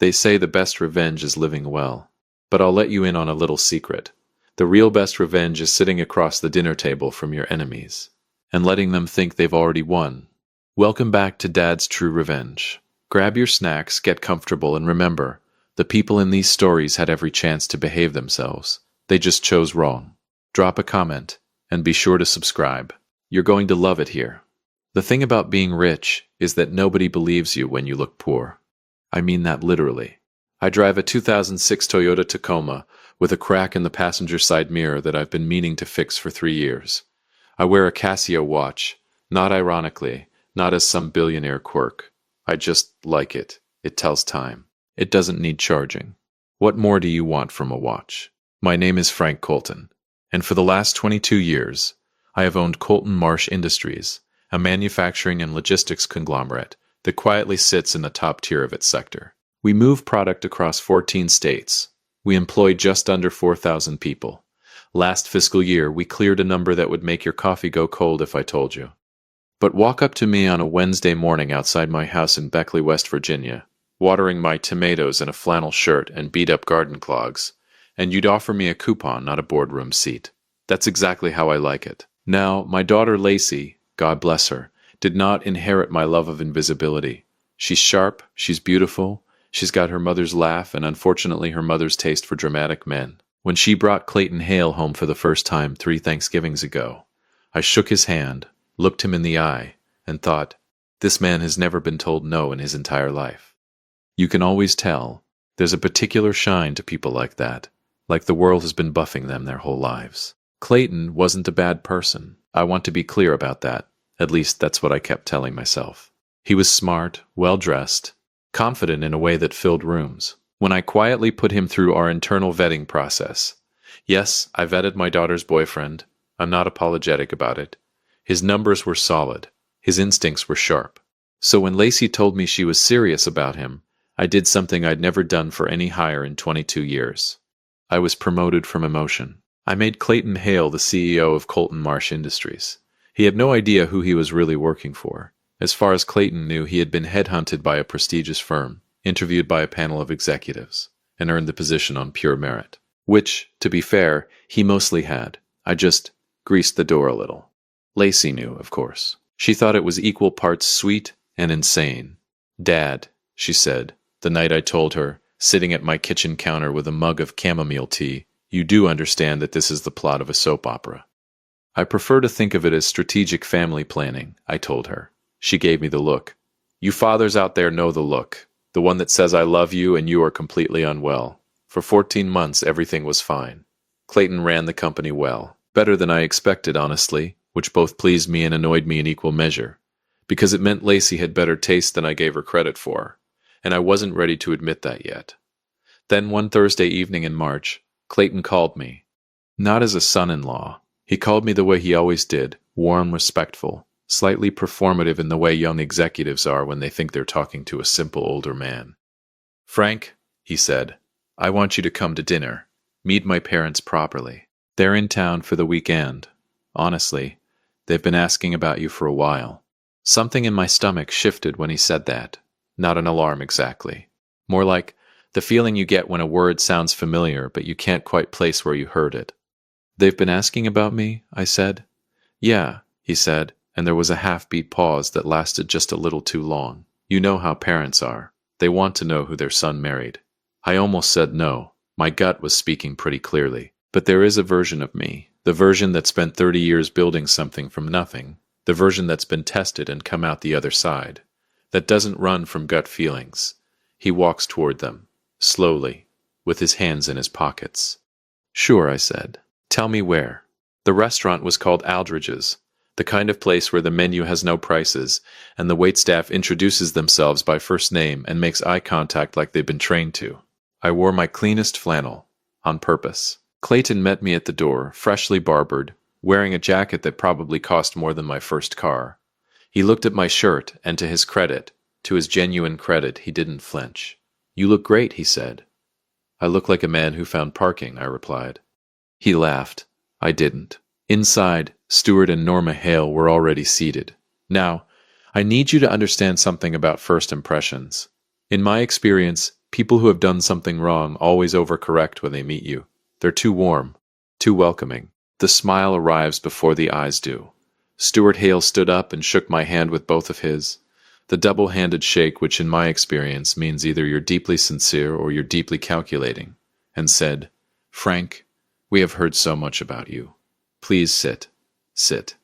They say the best revenge is living well. But I'll let you in on a little secret. The real best revenge is sitting across the dinner table from your enemies and letting them think they've already won. Welcome back to Dad's True Revenge. Grab your snacks, get comfortable, and remember, the people in these stories had every chance to behave themselves. They just chose wrong. Drop a comment, and be sure to subscribe. You're going to love it here. The thing about being rich is that nobody believes you when you look poor. I mean that literally. I drive a 2006 Toyota Tacoma with a crack in the passenger side mirror that I've been meaning to fix for 3 years. I wear a Casio watch, not ironically, not as some billionaire quirk. I just like it. It tells time. It doesn't need charging. What more do you want from a watch? My name is Frank Colton, and for the last 22 years, I have owned Colton Marsh Industries, a manufacturing and logistics conglomerate that quietly sits in the top tier of its sector. We move product across 14 states. We employ just under 4,000 people. Last fiscal year, we cleared a number that would make your coffee go cold if I told you. But walk up to me on a Wednesday morning outside my house in Beckley, West Virginia, watering my tomatoes in a flannel shirt and beat-up garden clogs, and you'd offer me a coupon, not a boardroom seat. That's exactly how I like it. Now, my daughter Lacey, God bless her, did not inherit my love of invisibility. She's sharp, she's beautiful, she's got her mother's laugh and unfortunately her mother's taste for dramatic men. When she brought Clayton Hale home for the first time 3 Thanksgivings ago, I shook his hand, looked him in the eye, and thought, this man has never been told no in his entire life. You can always tell. There's a particular shine to people like that, like the world has been buffing them their whole lives. Clayton wasn't a bad person. I want to be clear about that. At least that's what I kept telling myself. He was smart, well-dressed, confident in a way that filled rooms. When I quietly put him through our internal vetting process, yes, I vetted my daughter's boyfriend. I'm not apologetic about it. His numbers were solid. His instincts were sharp. So when Lacey told me she was serious about him, I did something I'd never done for any hire in 22 years. I was promoted from emotion. I made Clayton Hale the CEO of Colton Marsh Industries. He had no idea who he was really working for. As far as Clayton knew, he had been headhunted by a prestigious firm, interviewed by a panel of executives, and earned the position on pure merit. Which, to be fair, he mostly had. I just greased the door a little. Lacey knew, of course. She thought it was equal parts sweet and insane. Dad, she said, the night I told her, sitting at my kitchen counter with a mug of chamomile tea, you do understand that this is the plot of a soap opera. I prefer to think of it as strategic family planning, I told her. She gave me the look. You fathers out there know the look. The one that says I love you and you are completely unwell. For 14 months, everything was fine. Clayton ran the company well. Better than I expected, honestly, which both pleased me and annoyed me in equal measure, because it meant Lacey had better taste than I gave her credit for, and I wasn't ready to admit that yet. Then one Thursday evening in March, Clayton called me. Not as a son-in-law. He called me the way he always did, warm, respectful, slightly performative in the way young executives are when they think they're talking to a simple older man. Frank, he said, I want you to come to dinner. Meet my parents properly. They're in town for the weekend. Honestly, they've been asking about you for a while. Something in my stomach shifted when he said that. Not an alarm exactly. More like the feeling you get when a word sounds familiar but you can't quite place where you heard it. They've been asking about me, I said. Yeah, he said, and there was a half-beat pause that lasted just a little too long. You know how parents are. They want to know who their son married. I almost said no. My gut was speaking pretty clearly. But there is a version of me, the version that spent 30 years building something from nothing, the version that's been tested and come out the other side, that doesn't run from gut feelings. He walks toward them, slowly, with his hands in his pockets. Sure, I said. Tell me where. The restaurant was called Aldridge's, the kind of place where the menu has no prices, and the waitstaff introduces themselves by first name and makes eye contact like they've been trained to. I wore my cleanest flannel, on purpose. Clayton met me at the door, freshly barbered, wearing a jacket that probably cost more than my first car. He looked at my shirt, and to his credit, to his genuine credit, he didn't flinch. You look great, he said. I look like a man who found parking, I replied. He laughed. I didn't. Inside, Stuart and Norma Hale were already seated. Now, I need you to understand something about first impressions. In my experience, People who have done something wrong always overcorrect when they meet you. They're too warm, too welcoming. The smile arrives before the eyes do. Stuart Hale stood up and shook my hand with both of his. The double-handed shake, which in my experience means either you're deeply sincere or you're deeply calculating, and said, "Frank, we have heard so much about you. Please sit. Sit."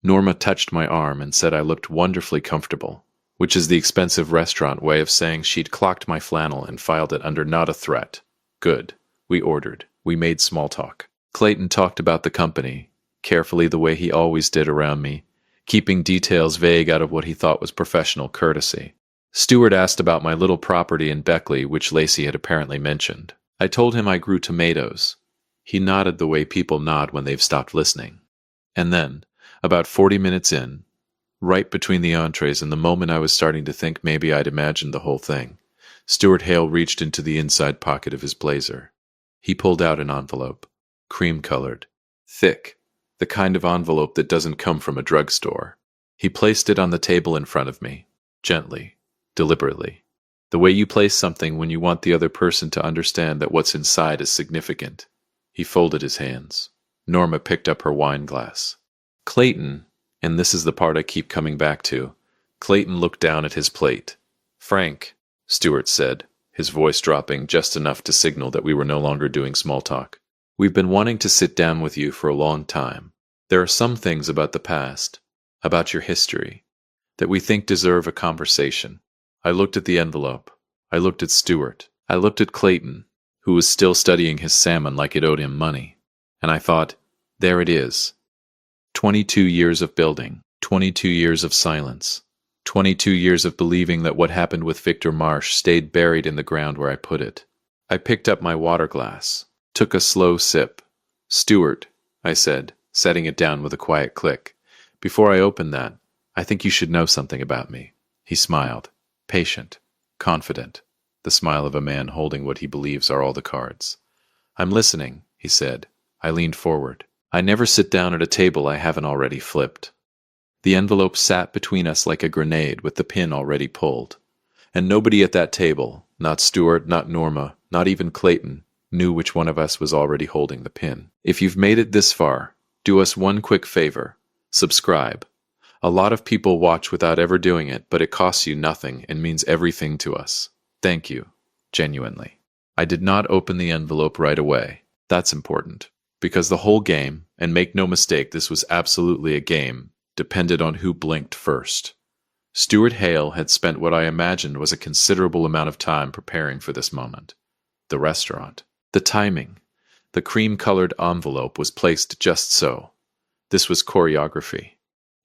Norma touched my arm and said I looked wonderfully comfortable, which is the expensive restaurant way of saying she'd clocked my flannel and filed it under not a threat. Good. We ordered. We made small talk. Clayton talked about the company, carefully the way he always did around me, keeping details vague out of what he thought was professional courtesy. Stuart asked about my little property in Beckley, which Lacey had apparently mentioned. I told him I grew tomatoes. He nodded the way people nod when they've stopped listening. And then, about 40 minutes in, right between the entrees and the moment I was starting to think maybe I'd imagined the whole thing, Stuart Hale reached into the inside pocket of his blazer. He pulled out an envelope, cream-colored, thick, the kind of envelope that doesn't come from a drugstore. He placed it on the table in front of me, gently, deliberately, the way you place something when you want the other person to understand that what's inside is significant. He folded his hands. Norma picked up her wine glass. Clayton, and this is the part I keep coming back to, Clayton looked down at his plate. "Frank," Stuart said, his voice dropping just enough to signal that we were no longer doing small talk. "We've been wanting to sit down with you for a long time. There are some things about the past, about your history, that we think deserve a conversation." I looked at the envelope. I looked at Stuart. I looked at Clayton, who was still studying his salmon like it owed him money. And I thought, there it is. 22 years of building, 22 years of silence, 22 years of believing that what happened with Victor Marsh stayed buried in the ground where I put it. I picked up my water glass, took a slow sip. "Stuart," I said, setting it down with a quiet click, "before I open that, I think you should know something about me." He smiled, patient, confident, the smile of a man holding what he believes are all the cards. "I'm listening," he said. I leaned forward. "I never sit down at a table I haven't already flipped." The envelope sat between us like a grenade with the pin already pulled. And nobody at that table, not Stuart, not Norma, not even Clayton, knew which one of us was already holding the pin. If you've made it this far, do us one quick favor. Subscribe. A lot of people watch without ever doing it, but it costs you nothing and means everything to us. Thank you. Genuinely. I did not open the envelope right away. That's important. Because the whole game, and make no mistake, this was absolutely a game, depended on who blinked first. Stuart Hale had spent what I imagined was a considerable amount of time preparing for this moment. The restaurant. The timing. The cream-colored envelope was placed just so. This was choreography.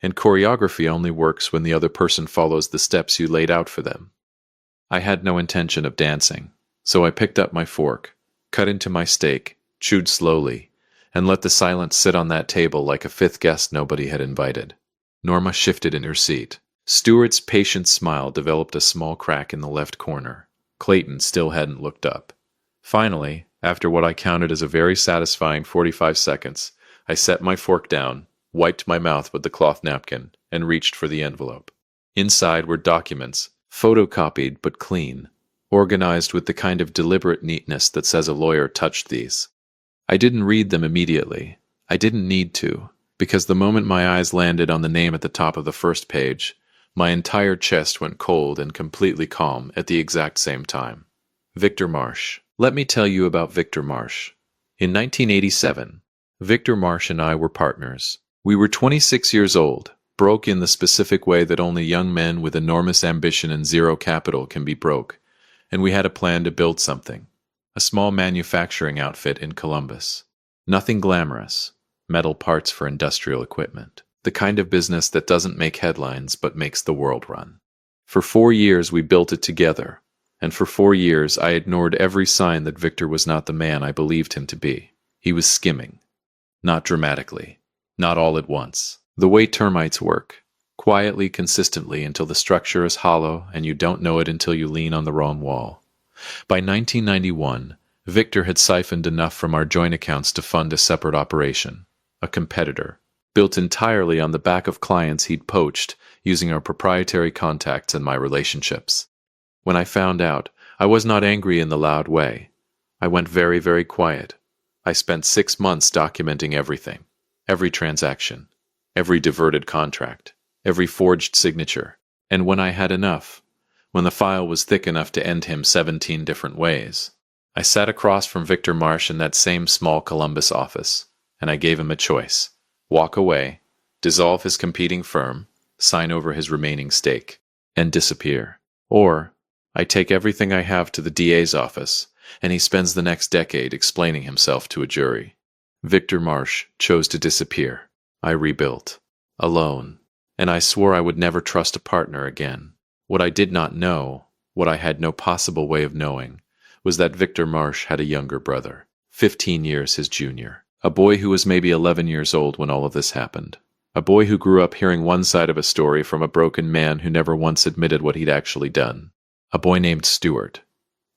And choreography only works when the other person follows the steps you laid out for them. I had no intention of dancing, so I picked up my fork, cut into my steak, chewed slowly, and let the silence sit on that table like a fifth guest nobody had invited. Norma shifted in her seat. Stuart's patient smile developed a small crack in the left corner. Clayton still hadn't looked up. Finally, after what I counted as a very satisfying 45 seconds, I set my fork down, wiped my mouth with the cloth napkin, and reached for the envelope. Inside were documents, photocopied but clean, organized with the kind of deliberate neatness that says a lawyer touched these. I didn't read them immediately. I didn't need to, because the moment my eyes landed on the name at the top of the first page, my entire chest went cold and completely calm at the exact same time. Victor Marsh. Let me tell you about Victor Marsh. In 1987, Victor Marsh and I were partners. We were 26 years old, broke in the specific way that only young men with enormous ambition and zero capital can be broke, and we had a plan to build something. A small manufacturing outfit in Columbus. Nothing glamorous. Metal parts for industrial equipment. The kind of business that doesn't make headlines but makes the world run. For 4 years we built it together, and for 4 years I ignored every sign that Victor was not the man I believed him to be. He was skimming. Not dramatically. Not all at once. The way termites work. Quietly, consistently, until the structure is hollow and you don't know it until you lean on the wrong wall. By 1991, Victor had siphoned enough from our joint accounts to fund a separate operation, a competitor, built entirely on the back of clients he'd poached using our proprietary contacts and my relationships. When I found out, I was not angry in the loud way. I went very, very quiet. I spent 6 months documenting everything, every transaction, every diverted contract, every forged signature. And when I had enough, when the file was thick enough to end him 17 different ways, I sat across from Victor Marsh in that same small Columbus office, and I gave him a choice: walk away, dissolve his competing firm, sign over his remaining stake, and disappear. Or I take everything I have to the DA's office, and he spends the next decade explaining himself to a jury. Victor Marsh chose to disappear. I rebuilt, alone, and I swore I would never trust a partner again. What I did not know, what I had no possible way of knowing, was that Victor Marsh had a younger brother, 15 years his junior, a boy who was maybe 11 years old when all of this happened, a boy who grew up hearing one side of a story from a broken man who never once admitted what he'd actually done, a boy named Stuart.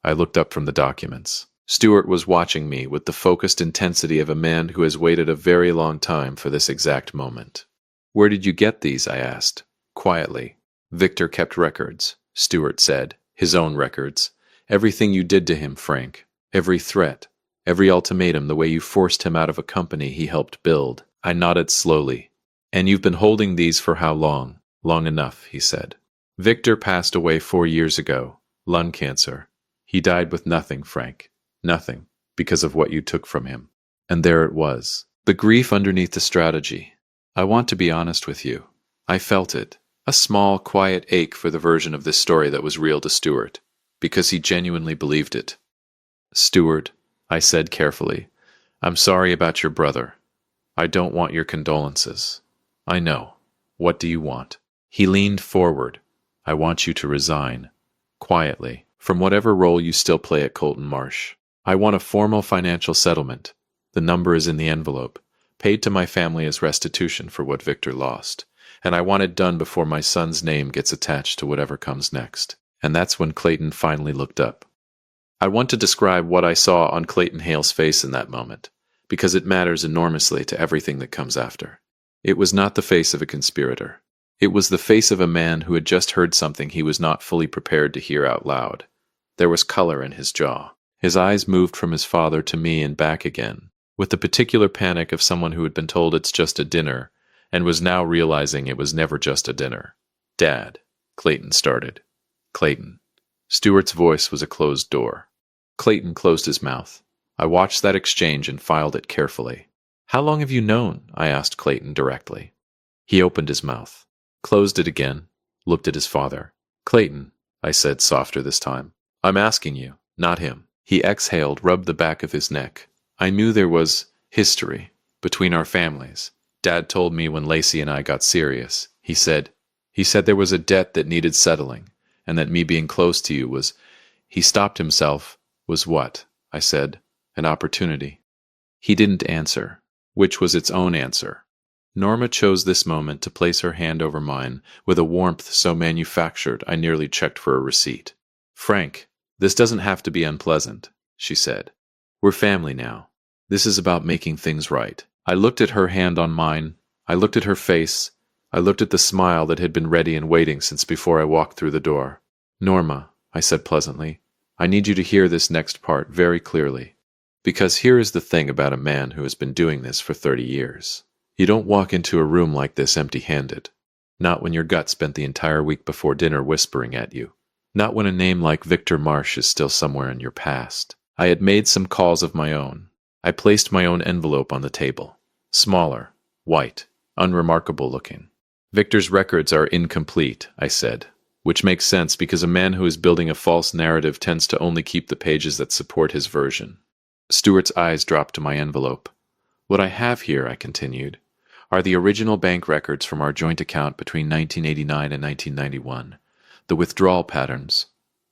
I looked up from the documents. Stuart was watching me with the focused intensity of a man who has waited a very long time for this exact moment. "Where did you get these?" I asked, quietly. "Victor kept records," Stuart said, "his own records. Everything you did to him, Frank. Every threat, every ultimatum, the way you forced him out of a company he helped build." I nodded slowly. "And you've been holding these for how long?" "Long enough," he said. "Victor passed away 4 years ago. Lung cancer. He died with nothing, Frank. Nothing, because of what you took from him." And there it was. The grief underneath the strategy. I want to be honest with you. I felt it. A small, quiet ache for the version of this story that was real to Stuart, because he genuinely believed it. "Stuart," I said carefully, "I'm sorry about your brother. I don't want your condolences. I know. What do you want?" He leaned forward. "I want you to resign, quietly, from whatever role you still play at Colton Marsh. I want a formal financial settlement. The number is in the envelope, paid to my family as restitution for what Victor lost. And I want it done before my son's name gets attached to whatever comes next." And that's when Clayton finally looked up. I want to describe what I saw on Clayton Hale's face in that moment, because it matters enormously to everything that comes after. It was not the face of a conspirator. It was the face of a man who had just heard something he was not fully prepared to hear out loud. There was color in his jaw. His eyes moved from his father to me and back again, with the particular panic of someone who had been told it's just a dinner, and was now realizing it was never just a dinner. "Dad," Clayton started. "Clayton." Stuart's voice was a closed door. Clayton closed his mouth. I watched that exchange and filed it carefully. "How long have you known?" I asked Clayton directly. He opened his mouth, closed it again, looked at his father. "Clayton," I said softer this time, "I'm asking you, not him." He exhaled, rubbed the back of his neck. "I knew there was history between our families. Dad told me when Lacey and I got serious. He said there was a debt that needed settling, and that me being close to you was—" He stopped himself. "Was what?" I said. "An opportunity." He didn't answer, which was its own answer. Norma chose this moment to place her hand over mine with a warmth so manufactured I nearly checked for a receipt. "Frank, this doesn't have to be unpleasant," she said. "We're family now. This is about making things right." I looked at her hand on mine. I looked at her face. I looked at the smile that had been ready and waiting since before I walked through the door. "Norma," I said pleasantly, "I need you to hear this next part very clearly. Because here is the thing about a man who has been doing this for 30 years. You don't walk into a room like this empty-handed. Not when your gut spent the entire week before dinner whispering at you. Not when a name like Victor Marsh is still somewhere in your past." I had made some calls of my own. I placed my own envelope on the table. Smaller, white, unremarkable looking. "Victor's records are incomplete," I said, which makes sense because a man who is building a false narrative tends to only keep the pages that support his version. Stuart's eyes dropped to my envelope. "What I have here," I continued, "are the original bank records from our joint account between 1989 and 1991. The withdrawal patterns,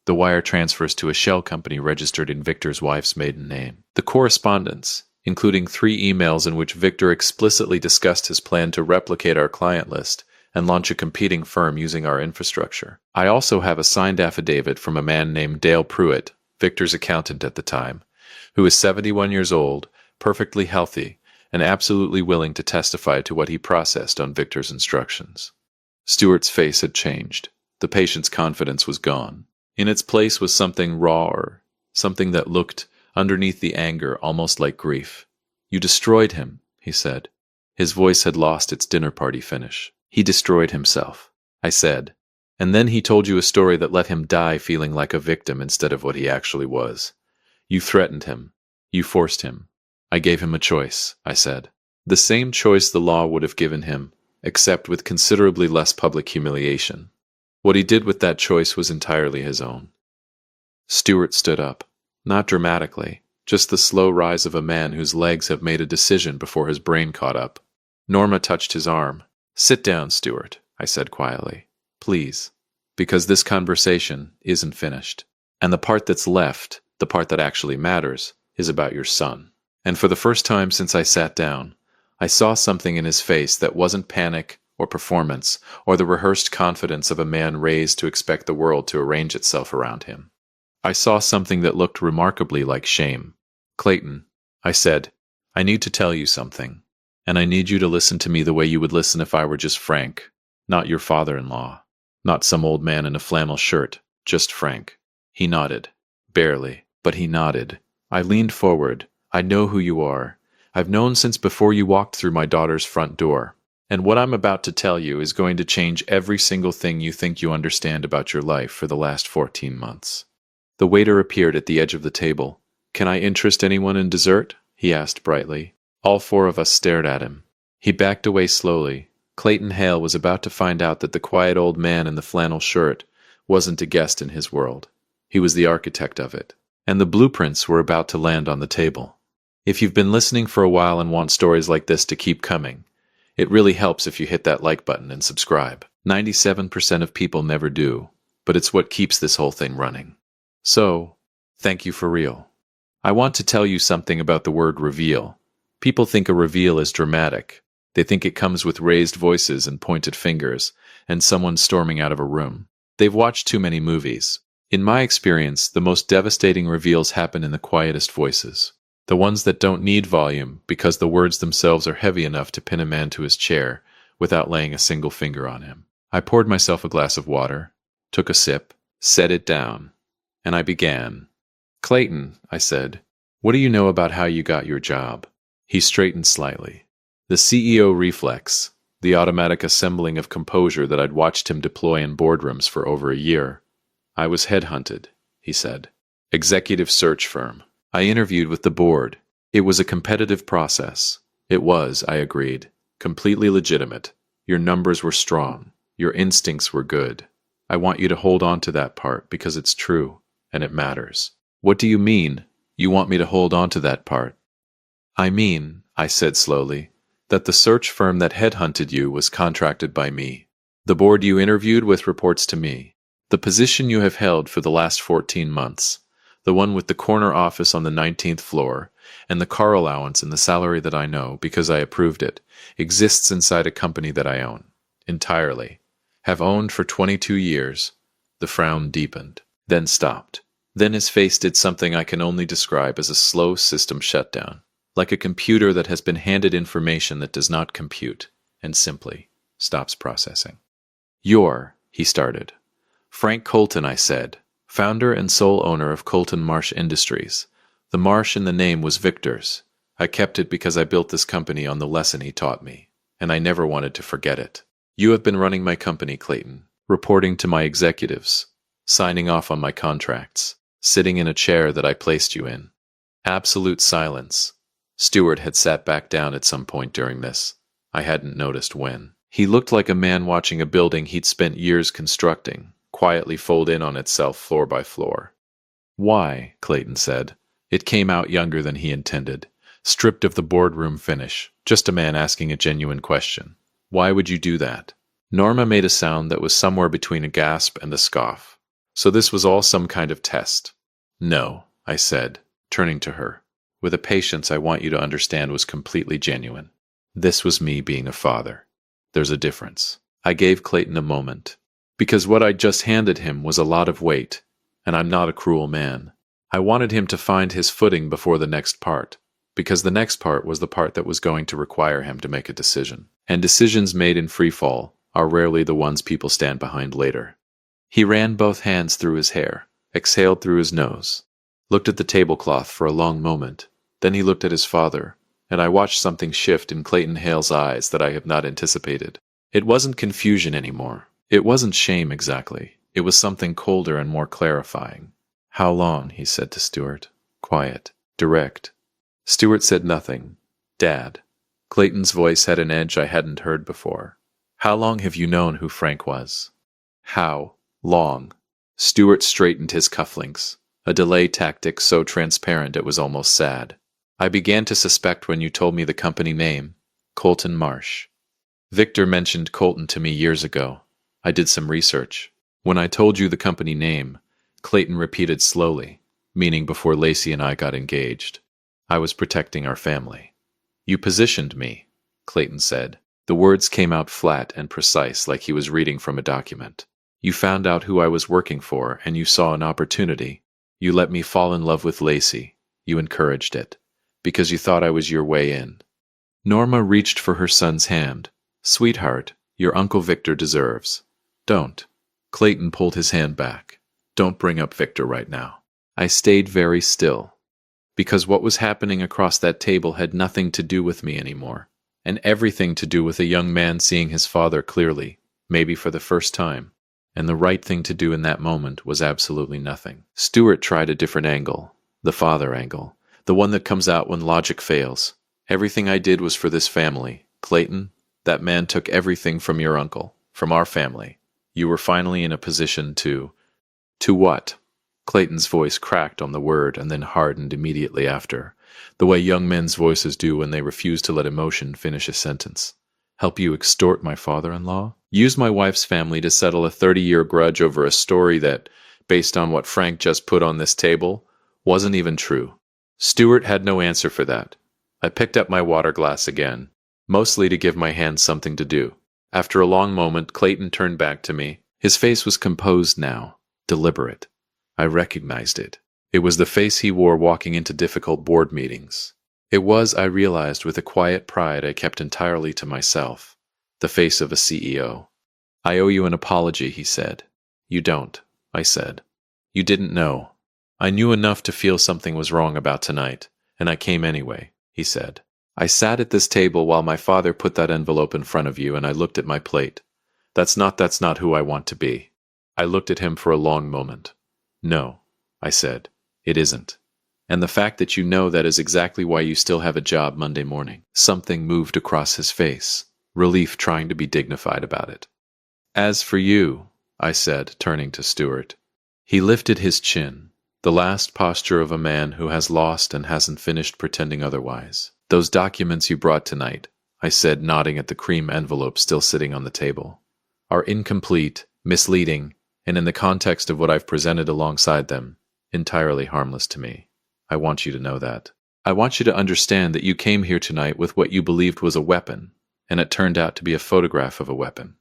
the wire transfers to a shell company registered in Victor's wife's maiden name, the correspondence, including 3 emails in which Victor explicitly discussed his plan to replicate our client list and launch a competing firm using our infrastructure. I also have a signed affidavit from a man named Dale Pruitt, Victor's accountant at the time, who is 71 years old, perfectly healthy, and absolutely willing to testify to what he processed on Victor's instructions." Stuart's face had changed. The patient's confidence was gone. In its place was something rawer, something that looked, underneath the anger, almost like grief. You destroyed him, he said. His voice had lost its dinner party finish. He destroyed himself, I said. And then he told you a story that let him die feeling like a victim instead of what he actually was. You threatened him. You forced him. I gave him a choice, I said. The same choice the law would have given him, except with considerably less public humiliation. What he did with that choice was entirely his own. Stuart stood up. Not dramatically, just the slow rise of a man whose legs have made a decision before his brain caught up. Norma touched his arm. Sit down, Stuart, I said quietly. Please. Because this conversation isn't finished. And the part that's left, the part that actually matters, is about your son. And for the first time since I sat down, I saw something in his face that wasn't panic or performance or the rehearsed confidence of a man raised to expect the world to arrange itself around him. I saw something that looked remarkably like shame. Clayton, I said, I need to tell you something, and I need you to listen to me the way you would listen if I were just Frank, not your father-in-law, not some old man in a flannel shirt, just Frank. He nodded. Barely, but he nodded. I leaned forward. I know who you are. I've known since before you walked through my daughter's front door. And what I'm about to tell you is going to change every single thing you think you understand about your life for the last 14 months. The waiter appeared at the edge of the table. Can I interest anyone in dessert? He asked brightly. All four of us stared at him. He backed away slowly. Clayton Hale was about to find out that the quiet old man in the flannel shirt wasn't a guest in his world. He was the architect of it. And the blueprints were about to land on the table. If you've been listening for a while and want stories like this to keep coming, it really helps if you hit that like button and subscribe. 97% of people never do, but it's what keeps this whole thing running. So, thank you for real. I want to tell you something about the word reveal. People think a reveal is dramatic. They think it comes with raised voices and pointed fingers, and someone storming out of a room. They've watched too many movies. In my experience, the most devastating reveals happen in the quietest voices. The ones that don't need volume because the words themselves are heavy enough to pin a man to his chair without laying a single finger on him. I poured myself a glass of water, took a sip, set it down, and I began. Clayton, I said, what do you know about how you got your job? He straightened slightly. The CEO reflex, the automatic assembling of composure that I'd watched him deploy in boardrooms for over a year. I was headhunted, he said. Executive search firm. I interviewed with the board. It was a competitive process. It was, I agreed, completely legitimate. Your numbers were strong. Your instincts were good. I want you to hold on to that part because it's true, and it matters. What do you mean, you want me to hold on to that part? I mean, I said slowly, that the search firm that headhunted you was contracted by me. The board you interviewed with reports to me. The position you have held for the last 14 months. The one with the corner office on the 19th floor, and the car allowance and the salary that I know, because I approved it, exists inside a company that I own. Entirely. Have owned for 22 years. The frown deepened, then stopped. Then his face did something I can only describe as a slow system shutdown, like a computer that has been handed information that does not compute, and simply stops processing. He started. Frank Colton, I said. Founder and sole owner of Colton Marsh Industries. The Marsh in the name was Victor's. I kept it because I built this company on the lesson he taught me, and I never wanted to forget it. You have been running my company, Clayton, reporting to my executives, signing off on my contracts, sitting in a chair that I placed you in. Absolute silence. Stuart had sat back down at some point during this. I hadn't noticed when. He looked like a man watching a building he'd spent years constructing quietly fold in on itself floor by floor. Why, Clayton said. It came out younger than he intended, stripped of the boardroom finish, just a man asking a genuine question. Why would you do that? Norma made a sound that was somewhere between a gasp and a scoff. So this was all some kind of test. No, I said, turning to her, with a patience I want you to understand was completely genuine. This was me being a father. There's a difference. I gave Clayton a moment. Because what I'd just handed him was a lot of weight, and I'm not a cruel man. I wanted him to find his footing before the next part, because the next part was the part that was going to require him to make a decision. And decisions made in free fall are rarely the ones people stand behind later. He ran both hands through his hair. exhaled through his nose, looked at the tablecloth for a long moment. Then he looked at his father, and I watched something shift in Clayton Hale's eyes that I have not anticipated. It wasn't confusion anymore. It wasn't shame exactly. It was something colder and more clarifying. "How long?" he said to Stuart. Quiet, direct. Stuart said nothing. "Dad." Clayton's voice had an edge I hadn't heard before. "How long have you known who Frank was?" "How long?" Stuart straightened his cufflinks, a delay tactic so transparent it was almost sad. "I began to suspect when you told me the company name, Colton Marsh. Victor mentioned Colton to me years ago. I did some research. When I told you the company name," Clayton repeated slowly, meaning before Lacey and I got engaged, "I was protecting our family." "You positioned me," Clayton said. The words came out flat and precise, like he was reading from a document. "You found out who I was working for, and you saw an opportunity. You let me fall in love with Lacey. You encouraged it, because you thought I was your way in." Norma reached for her son's hand. "Sweetheart, your Uncle Victor deserves." "Don't." Clayton pulled his hand back. "Don't bring up Victor right now." I stayed very still, because what was happening across that table had nothing to do with me anymore, and everything to do with a young man seeing his father clearly, maybe for the first time. And the right thing to do in that moment was absolutely nothing. Stuart tried a different angle, the father angle, the one that comes out when logic fails. "Everything I did was for this family. Clayton, that man took everything from your uncle, from our family. You were finally in a position to..." "To what?" Clayton's voice cracked on the word and then hardened immediately after, the way young men's voices do when they refuse to let emotion finish a sentence. "Help you extort my father-in-law? Use my wife's family to settle a 30-year grudge over a story that, based on what Frank just put on this table, wasn't even true?" Stuart had no answer for that. I picked up my water glass again, mostly to give my hands something to do. After a long moment, Clayton turned back to me. His face was composed now, deliberate. I recognized it. It was the face he wore walking into difficult board meetings. It was, I realized with a quiet pride I kept entirely to myself, the face of a CEO. "I owe you an apology," he said. "You don't," I said. "You didn't know. I knew enough to feel something was wrong about tonight, and I came anyway," he said. "I sat at this table while my father put that envelope in front of you, and I looked at my plate. That's not who I want to be." I looked at him for a long moment. "No," I said, "it isn't. And the fact that you know that is exactly why you still have a job Monday morning." Something moved across his face, relief trying to be dignified about it. "As for you," I said, turning to Stuart. He lifted his chin, the last posture of a man who has lost and hasn't finished pretending otherwise. "Those documents you brought tonight," I said, nodding at the cream envelope still sitting on the table, "are incomplete, misleading, and in the context of what I've presented alongside them, entirely harmless to me. I want you to know that. I want you to understand that you came here tonight with what you believed was a weapon, and it turned out to be a photograph of a weapon."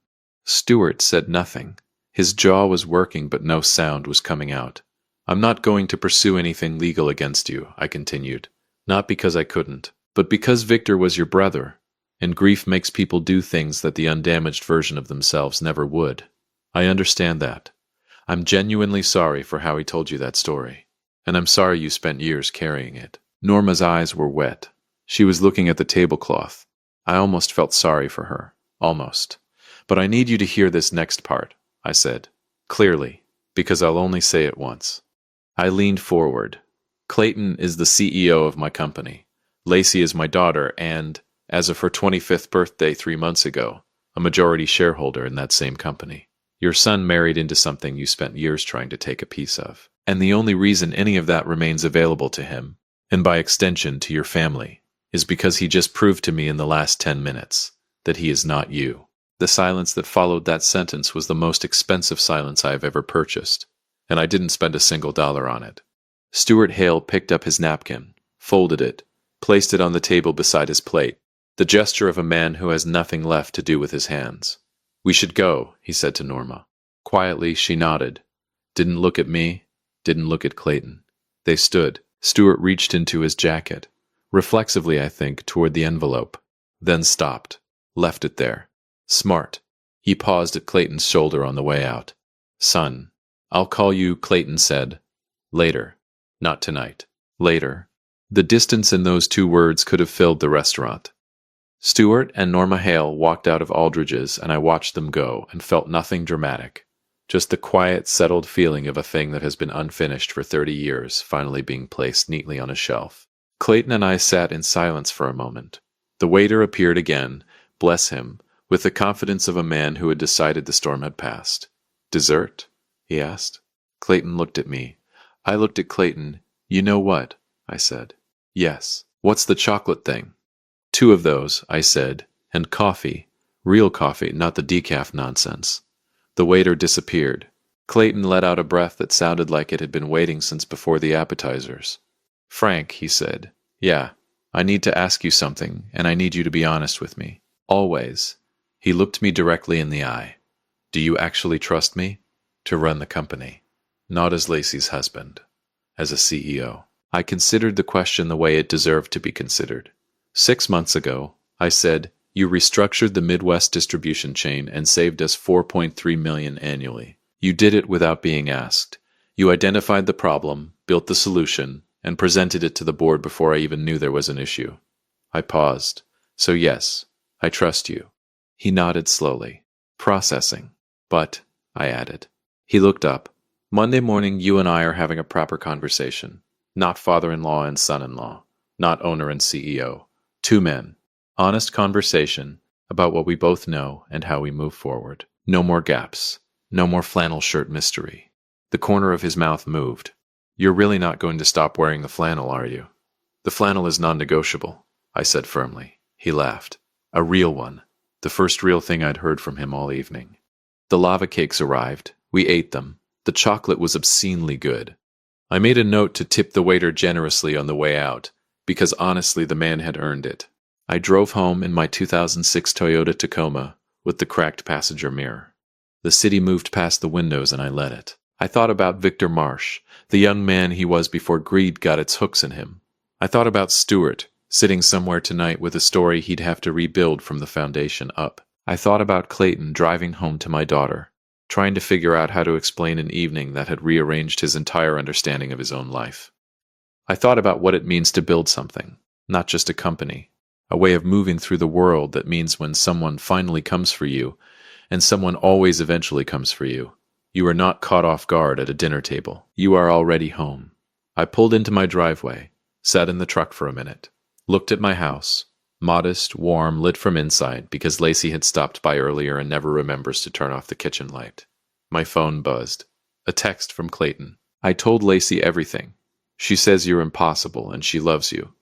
Stuart said nothing. His jaw was working, but no sound was coming out. "I'm not going to pursue anything legal against you," I continued. "Not because I couldn't, but because Victor was your brother, and grief makes people do things that the undamaged version of themselves never would. I understand that. I'm genuinely sorry for how he told you that story, and I'm sorry you spent years carrying it." Norma's eyes were wet. She was looking at the tablecloth. I almost felt sorry for her. Almost. "But I need you to hear this next part," I said, clearly, because I'll only say it once. I leaned forward. "Clayton is the CEO of my company. Lacey is my daughter and, as of her 25th birthday 3 months ago, a majority shareholder in that same company. Your son married into something you spent years trying to take a piece of. And the only reason any of that remains available to him, and by extension to your family, is because he just proved to me in the last 10 minutes that he is not you." The silence that followed that sentence was the most expensive silence I have ever purchased, and I didn't spend a single dollar on it. Stuart Hale picked up his napkin, folded it, placed it on the table beside his plate, the gesture of a man who has nothing left to do with his hands. "We should go," he said to Norma. Quietly, she nodded. Didn't look at me, didn't look at Clayton. They stood. Stuart reached into his jacket, reflexively, I think, toward the envelope, then stopped, left it there. Smart. He paused at Clayton's shoulder on the way out. "Son." "I'll call you," Clayton said, Later. Not tonight. Later. The distance in those two words could have filled the restaurant. Stuart and Norma Hale walked out of Aldridge's, and I watched them go and felt nothing dramatic. Just the quiet, settled feeling of a thing that has been unfinished for 30 years finally being placed neatly on a shelf. Clayton and I sat in silence for a moment. The waiter appeared again, bless him, with the confidence of a man who had decided the storm had passed. "Dessert?" he asked. Clayton looked at me. I looked at Clayton. "You know what?" I said. "Yes." "What's the chocolate thing?" "2 of those," I said, "and coffee. Real coffee, not the decaf nonsense." The waiter disappeared. Clayton let out a breath that sounded like it had been waiting since before the appetizers. "Frank," he said, "yeah, I need to ask you something, and I need you to be honest with me. Always." He looked me directly in the eye. "Do you actually trust me? To run the company? Not as Lacey's husband. As a CEO." I considered the question the way it deserved to be considered. 6 months ago, I said, "You restructured the Midwest distribution chain and saved us $4.3 million annually. You did it without being asked. You identified the problem, built the solution, and presented it to the board before I even knew there was an issue." I paused. "So yes, I trust you." He nodded slowly. "Processing. But," I added. He looked up. "Monday morning, you and I are having a proper conversation. Not father-in-law and son-in-law. Not owner and CEO. 2 men. Honest conversation about what we both know and how we move forward. No more gaps. No more flannel shirt mystery." The corner of his mouth moved. "You're really not going to stop wearing the flannel, are you?" "The flannel is non-negotiable," I said firmly. He laughed. A real one. The first real thing I'd heard from him all evening. The lava cakes arrived. We ate them. The chocolate was obscenely good. I made a note to tip the waiter generously on the way out, because honestly the man had earned it. I drove home in my 2006 Toyota Tacoma with the cracked passenger mirror. The city moved past the windows and I let it. I thought about Victor Marsh, the young man he was before greed got its hooks in him. I thought about Stuart, sitting somewhere tonight with a story he'd have to rebuild from the foundation up. I thought about Clayton driving home to my daughter, trying to figure out how to explain an evening that had rearranged his entire understanding of his own life. I thought about what it means to build something, not just a company, a way of moving through the world that means when someone finally comes for you, and someone always eventually comes for you, you are not caught off guard at a dinner table. You are already home. I pulled into my driveway, sat in the truck for a minute, looked at my house, modest, warm, lit from inside because Lacey had stopped by earlier and never remembers to turn off the kitchen light. My phone buzzed. A text from Clayton. "I told Lacey everything. She says you're impossible and she loves you.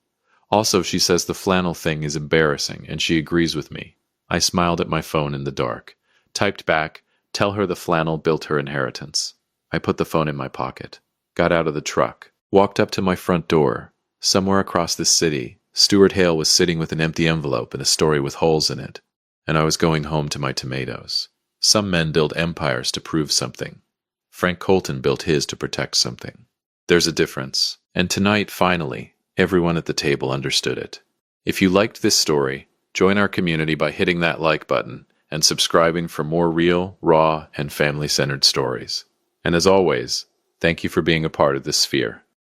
Also, she says the flannel thing is embarrassing and she agrees with me." I smiled at my phone in the dark. Typed back, "Tell her the flannel built her inheritance." I put the phone in my pocket. Got out of the truck. Walked up to my front door. Somewhere across the city, Stuart Hale was sitting with an empty envelope and a story with holes in it. And I was going home to my tomatoes. Some men build empires to prove something. Frank Colton built his to protect something. There's a difference. And tonight, finally, everyone at the table understood it. If you liked this story, join our community by hitting that like button and subscribing for more real, raw, and family-centered stories. And as always, thank you for being a part of this sphere.